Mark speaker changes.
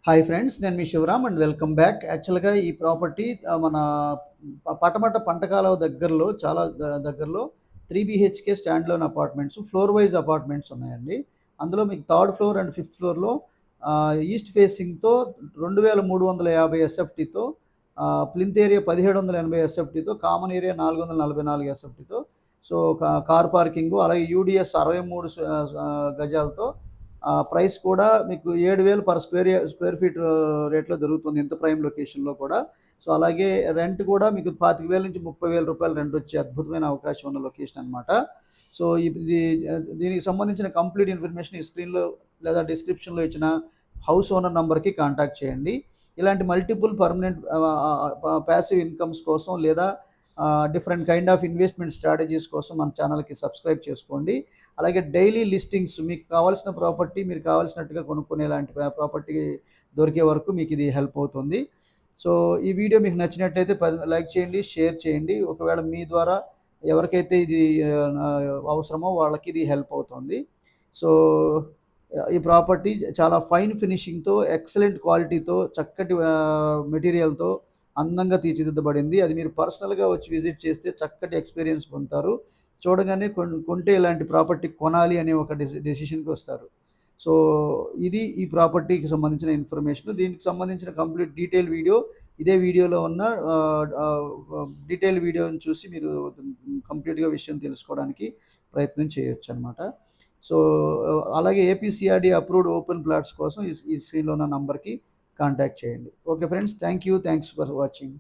Speaker 1: Hi friends. నేను మీ Shivaram and welcome back. యాక్చువల్‌గా ఈ ప్రాపర్టీ మన పటమట పంటకాలువ దగ్గరలో చాలా దగ్గరలో 3 BHK standalone apartments, floor wise apartments ఉన్నాయండి. అందులో మీకు థర్డ్ ఫ్లోర్ అండ్ ఫిఫ్త్ ఫ్లోర్‌లో ఈస్ట్ ఫేసింగ్‌తో 2350 ఎస్ఎఫ్టీతో, ప్లింత్ ఏరియా 1780 ఎస్ఎఫ్టీతో, కామన్ ఏరియా 444 ఎస్ఎఫ్టీతో, సో కార్ పార్కింగు, అలాగే యూడీఎస్ 63 గజాలతో, ప్రైస్ కూడా మీకు 7,000 పర్ స్క్వేర్ ఫీట్ రేట్‌లో దొరుకుతుంది. ఇంత ప్రైమ్ లొకేషన్‌లో కూడా. సో, అలాగే రెంట్ కూడా మీకు 25,000 నుంచి 30,000 రూపాయలు రెంటొచ్చే అద్భుతమైన అవకాశం ఉన్న లొకేషన్ అనమాట. సో, ఇది దీనికి సంబంధించిన కంప్లీట్ ఇన్ఫర్మేషన్ ఈ స్క్రీన్‌లో లేదా డిస్క్రిప్షన్‌లో ఇచ్చిన హౌస్ ఓనర్ నంబర్‌కి కాంటాక్ట్ చేయండి. ఇలాంటి మల్టిపుల్ పర్మనెంట్ పాసివ్ ఇన్‌కమ్స్ కోసం లేదా different kind of investment strategies కోసం మన ఛానెల్‌కి సబ్స్క్రైబ్ చేసుకోండి. అలాగే డైలీ లిస్టింగ్స్, మీకు కావాల్సిన ప్రాపర్టీ మీరు కావాల్సినట్టుగా కొనుక్కునేలాంటి ప్రాపర్టీ దొరికే వరకు మీకు ఇది హెల్ప్ అవుతుంది. సో, ఈ వీడియో మీకు నచ్చినట్లయితే లైక్ చేయండి, షేర్ చేయండి. ఒకవేళ మీ ద్వారా ఎవరికైతే ఇది అవసరమో వాళ్ళకి ఇది హెల్ప్ అవుతుంది. సో, ఈ ప్రాపర్టీ చాలా ఫైన్ ఫినిషింగ్‌తో, ఎక్సలెంట్ క్వాలిటీతో, చక్కటి మెటీరియల్‌తో అందంగా తీర్చిదిద్దబడింది. అది మీరు పర్సనల్‌గా వచ్చి విజిట్ చేస్తే చక్కటి ఎక్స్‌పీరియన్స్ పొందుతారు. చూడగానే కొంటే ఇలాంటి ప్రాపర్టీ కొనాలి అనే ఒక డెసిషన్‌కొస్తారు. సో, ఇది ఈ ప్రాపర్టీకి సంబంధించిన ఇన్ఫర్మేషన్. దీనికి సంబంధించిన కంప్లీట్ డీటెయిల్ వీడియో ఇదే వీడియోలో ఉన్న డీటెయిల్ వీడియోని చూసి మీరు కంప్లీట్‌గా విషయం తెలుసుకోవడానికి ప్రయత్నం చేయొచ్చనమాట. సో, అలాగే ఏపీసీఆర్‌డీ అప్రూవ్డ్ ఓపెన్ ప్లాట్స్ కోసం ఈ స్క్రీన్‌లో ఉన్న నంబర్‌కి కాంటాక్ట్ చేయండి. Okay friends. Thanks for watching.